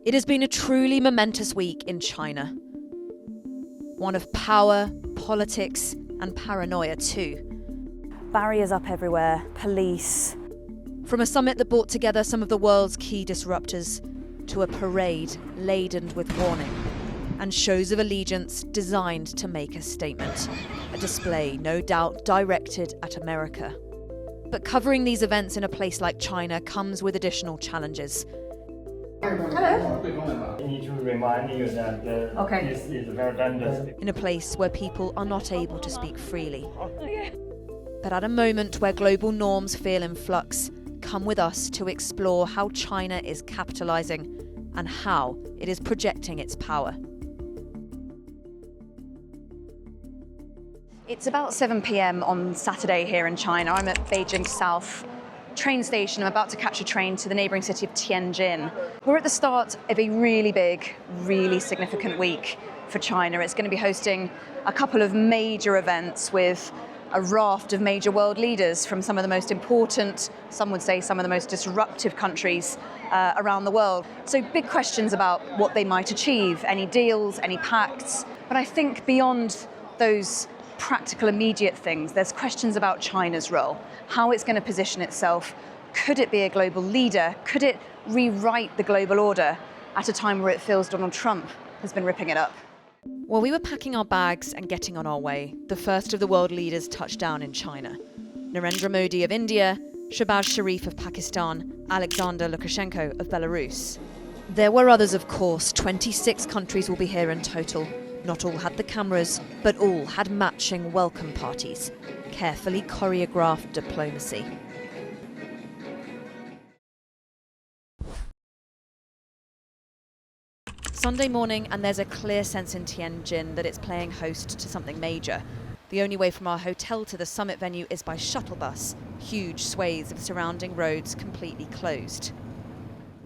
It has been a truly momentous week in China. One of power, politics, and paranoia too. Barriers up everywhere, police. From a summit that brought together some of the world's key disruptors to a parade laden with warning and shows of allegiance designed to make a statement. A display, no doubt, directed at America. But covering these events in a place like China comes with additional challenges. Hello. I need to remind you that this is very dangerous. In a place where people are not able to speak freely. But at a moment where global norms feel in flux, come with us to explore how China is capitalising and how it is projecting its power. It's about 7 p.m. on Saturday here in China. I'm at Beijing South train station. I'm about to catch a train to the neighbouring city of Tianjin. We're at the start of a really big, really significant week for China. It's going to be hosting a couple of major events with a raft of major world leaders from some of the most important, some would say some of the most disruptive countries around the world. So big questions about what they might achieve, any deals, any pacts. But I think beyond those practical, immediate things, there's questions about China's role, how it's going to position itself. Could it be a global leader? Could it rewrite the global order at a time where it feels Donald Trump has been ripping it up? While we were packing our bags and getting on our way, the first of the world leaders touched down in China. Narendra Modi of India, Shehbaz Sharif of Pakistan, Alexander Lukashenko of Belarus. There were others, of course. 26 countries will be here in total. Not all had the cameras, but all had matching welcome parties. Carefully choreographed diplomacy. Sunday morning, and there's a clear sense in Tianjin that it's playing host to something major. The only way from our hotel to the summit venue is by shuttle bus, huge swathes of surrounding roads completely closed.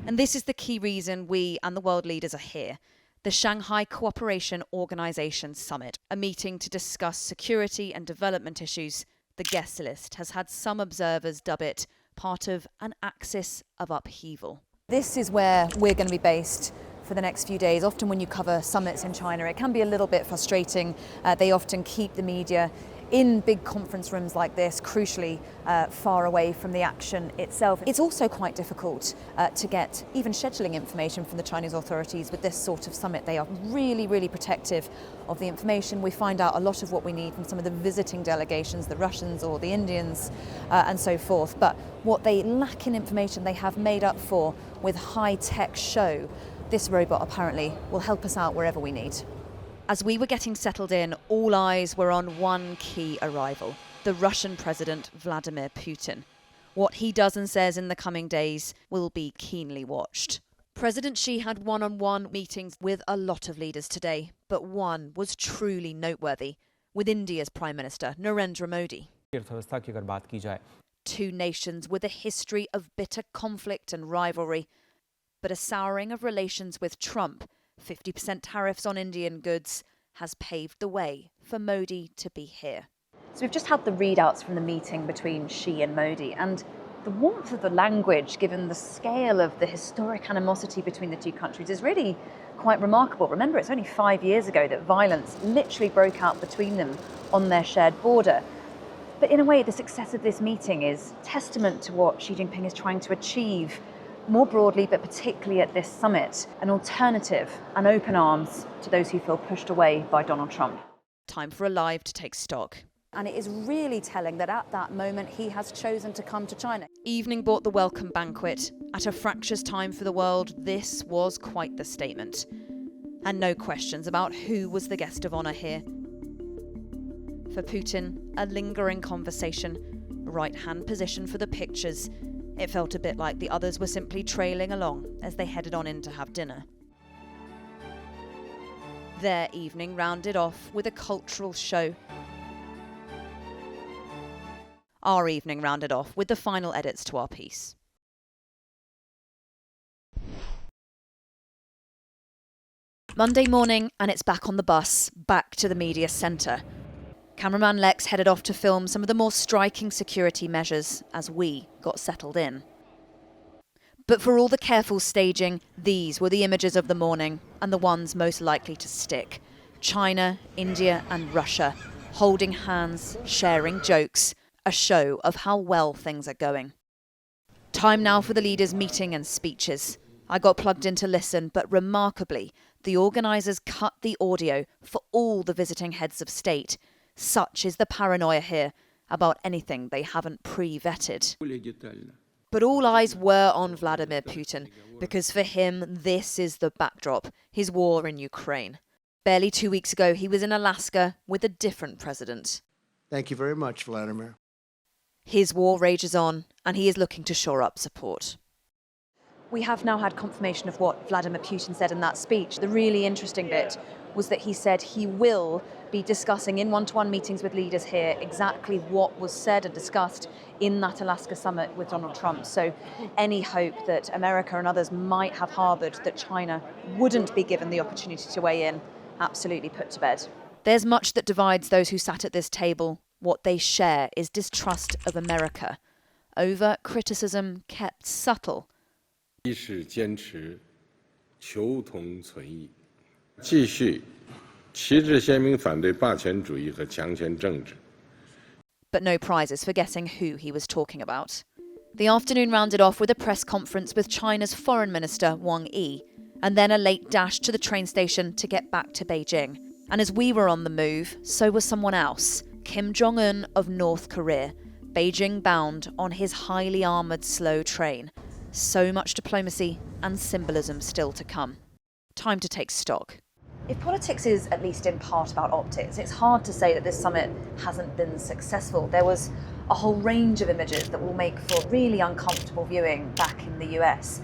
And this is the key reason we and the world leaders are here. The Shanghai Cooperation Organization Summit, a meeting to discuss security and development issues. The guest list has had some observers dub it part of an axis of upheaval. This is where we're going to be based for the next few days. Often when you cover summits in China, it can be a little bit frustrating. They often keep the media in big conference rooms like this, crucially far away from the action itself. It's also quite difficult to get even scheduling information from the Chinese authorities with this sort of summit. They are really, really protective of the information. We find out a lot of what we need from some of the visiting delegations, the Russians or the Indians and so forth. But what they lack in information, they have made up for with high-tech show. This robot apparently will help us out wherever we need. As we were getting settled in, all eyes were on one key arrival, the Russian President Vladimir Putin. What he does and says in the coming days will be keenly watched. President Xi had one-on-one meetings with a lot of leaders today, but one was truly noteworthy, with India's Prime Minister, Narendra Modi. Two nations with a history of bitter conflict and rivalry, but a souring of relations with Trump, 50% tariffs on Indian goods, has paved the way for Modi to be here. So we've just had the readouts from the meeting between Xi and Modi, and the warmth of the language, given the scale of the historic animosity between the two countries, is really quite remarkable. Remember, it's only 5 years ago that violence literally broke out between them on their shared border. But in a way, the success of this meeting is testament to what Xi Jinping is trying to achieve more broadly, but particularly at this summit, an alternative and open arms to those who feel pushed away by Donald Trump. Time for a live to take stock. And it is really telling that at that moment he has chosen to come to China. Evening brought the welcome banquet. At a fractious time for the world, this was quite the statement. And no questions about who was the guest of honour here. For Putin, a lingering conversation, right-hand position for the pictures. It felt a bit like the others were simply trailing along as they headed on in to have dinner. Their evening rounded off with a cultural show. Our evening rounded off with the final edits to our piece. Monday morning, and it's back on the bus, back to the media centre. Cameraman Lex headed off to film some of the more striking security measures as we got settled in. But for all the careful staging, these were the images of the morning and the ones most likely to stick. China, India and Russia, holding hands, sharing jokes, a show of how well things are going. Time now for the leaders' meeting and speeches. I got plugged in to listen, but remarkably, the organisers cut the audio for all the visiting heads of state. Such is the paranoia here about anything they haven't pre-vetted. But all eyes were on Vladimir Putin, because for him, this is the backdrop, his war in Ukraine. Barely 2 weeks ago, he was in Alaska with a different president. Thank you very much, Vladimir. His war rages on, and he is looking to shore up support. We have now had confirmation of what Vladimir Putin said in that speech. The really interesting bit was that he said he will be discussing in one-to-one meetings with leaders here exactly what was said and discussed in that Alaska summit with Donald Trump. So any hope that America and others might have harboured that China wouldn't be given the opportunity to weigh in, absolutely put to bed. There's much that divides those who sat at this table. What they share is distrust of America. Overt criticism kept subtle. 一是坚持求同存异，继续旗帜鲜明反对霸权主义和强权政治。 But no prizes for guessing who he was talking about. The afternoon rounded off with a press conference with China's Foreign Minister Wang Yi, and then a late dash to the train station to get back to Beijing. And as we were on the move, so was someone else, Kim Jong-un of North Korea, Beijing bound on his highly armoured slow train. So much diplomacy and symbolism still to come. Time to take stock. If politics is at least in part about optics, it's hard to say that this summit hasn't been successful. There was a whole range of images that will make for really uncomfortable viewing back in the US.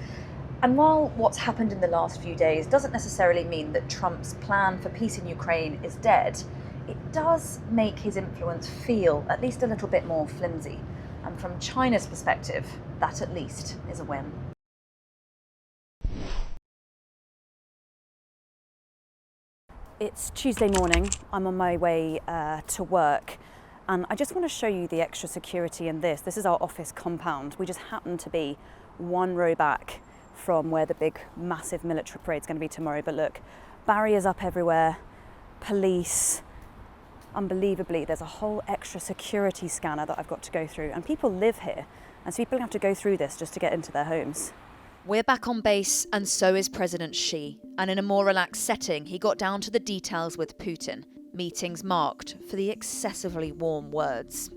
And while what's happened in the last few days doesn't necessarily mean that Trump's plan for peace in Ukraine is dead, it does make his influence feel at least a little bit more flimsy. And from China's perspective, that at least is a win. It's Tuesday morning. I'm on my way to work, and I just want to show you the extra security in this. This is our office compound. We just happen to be one row back from where the big, massive military parade is going to be tomorrow. But look, barriers up everywhere, police. Unbelievably, there's a whole extra security scanner that I've got to go through, and people live here, and so people have to go through this just to get into their homes. We're back on base, and so is President Xi, and in a more relaxed setting, he got down to the details with Putin. Meetings marked for the excessively warm words.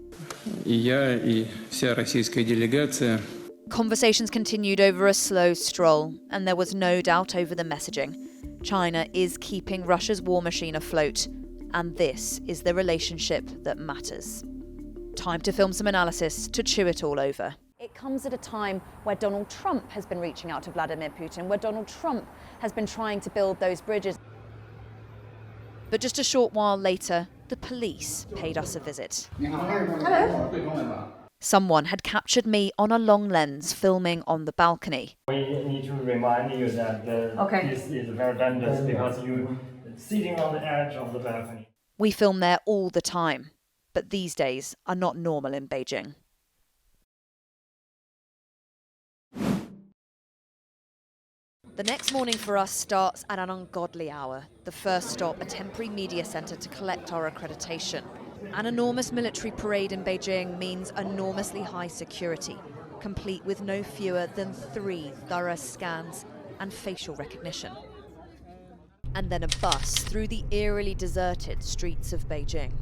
Conversations continued over a slow stroll, and there was no doubt over the messaging. China is keeping Russia's war machine afloat, and this is the relationship that matters. Time to film some analysis to chew it all over. It comes at a time where Donald Trump has been reaching out to Vladimir Putin, where Donald Trump has been trying to build those bridges. But just a short while later, the police paid us a visit. Hello. Someone had captured me on a long lens filming on the balcony. We need to remind you that this is very dangerous because you're sitting on the edge of the balcony. We film there all the time, but these days are not normal in Beijing. The next morning for us starts at an ungodly hour. The first stop, a temporary media centre to collect our accreditation. An enormous military parade in Beijing means enormously high security, complete with no fewer than 3 thorough scans and facial recognition. And then a bus through the eerily deserted streets of Beijing.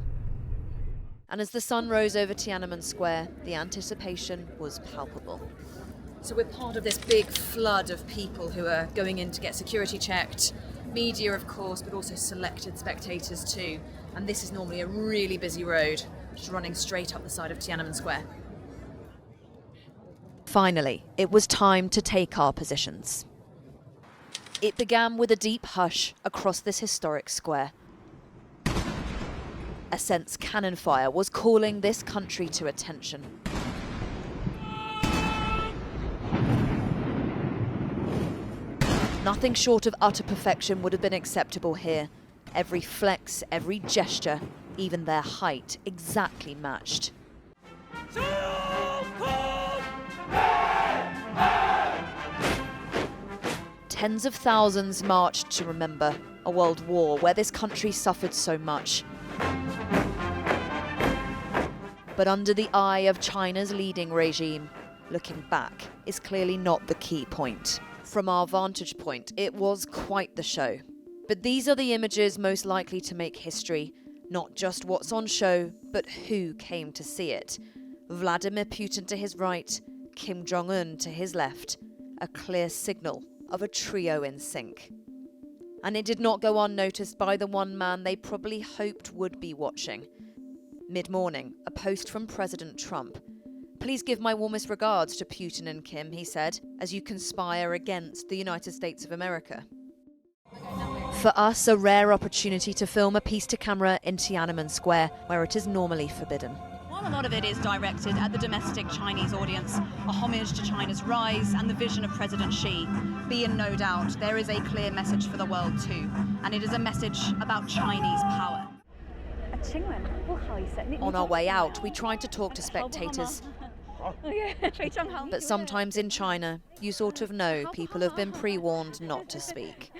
And as the sun rose over Tiananmen Square, the anticipation was palpable. So we're part of this big flood of people who are going in to get security checked. Media, of course, but also selected spectators too. And this is normally a really busy road, just running straight up the side of Tiananmen Square. Finally, it was time to take our positions. It began with a deep hush across this historic square. A sense cannon fire was calling this country to attention. Nothing short of utter perfection would have been acceptable here. Every flex, every gesture, even their height exactly matched. Tens of thousands marched to remember a world war where this country suffered so much. But under the eye of China's leading regime, looking back is clearly not the key point. From our vantage point, it was quite the show. But these are the images most likely to make history, not just what's on show, but who came to see it. Vladimir Putin to his right, Kim Jong-un to his left, a clear signal of a trio in sync. And it did not go unnoticed by the one man they probably hoped would be watching. Mid-morning, a post from President Trump. "Please give my warmest regards to Putin and Kim," he said, "as you conspire against the United States of America." For us, a rare opportunity to film a piece to camera in Tiananmen Square, where it is normally forbidden. While a lot of it is directed at the domestic Chinese audience, a homage to China's rise and the vision of President Xi, be in no doubt there is a clear message for the world too, and it is a message about Chinese power. On our way out, we tried to talk to spectators. But sometimes in China, you sort of know people have been pre-warned not to speak.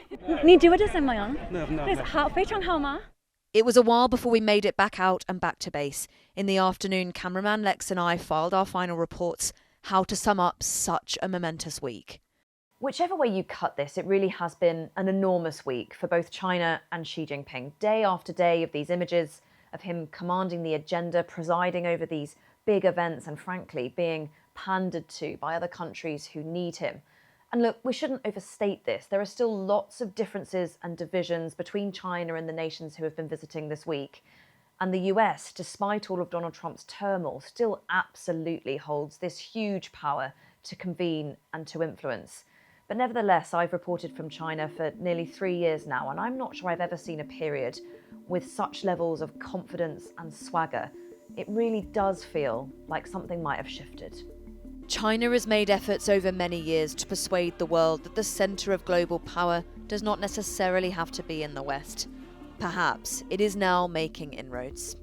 It was a while before we made it back out and back to base. In the afternoon, cameraman Lex and I filed our final reports, how to sum up such a momentous week. Whichever way you cut this, it really has been an enormous week for both China and Xi Jinping. Day after day of these images of him commanding the agenda, presiding over these big events and, frankly, being pandered to by other countries who need him. And look, we shouldn't overstate this. There are still lots of differences and divisions between China and the nations who have been visiting this week. And the US, despite all of Donald Trump's turmoil, still absolutely holds this huge power to convene and to influence. But nevertheless, I've reported from China for nearly 3 years now, and I'm not sure I've ever seen a period with such levels of confidence and swagger. It really does feel like something might have shifted. China has made efforts over many years to persuade the world that the centre of global power does not necessarily have to be in the West. Perhaps it is now making inroads.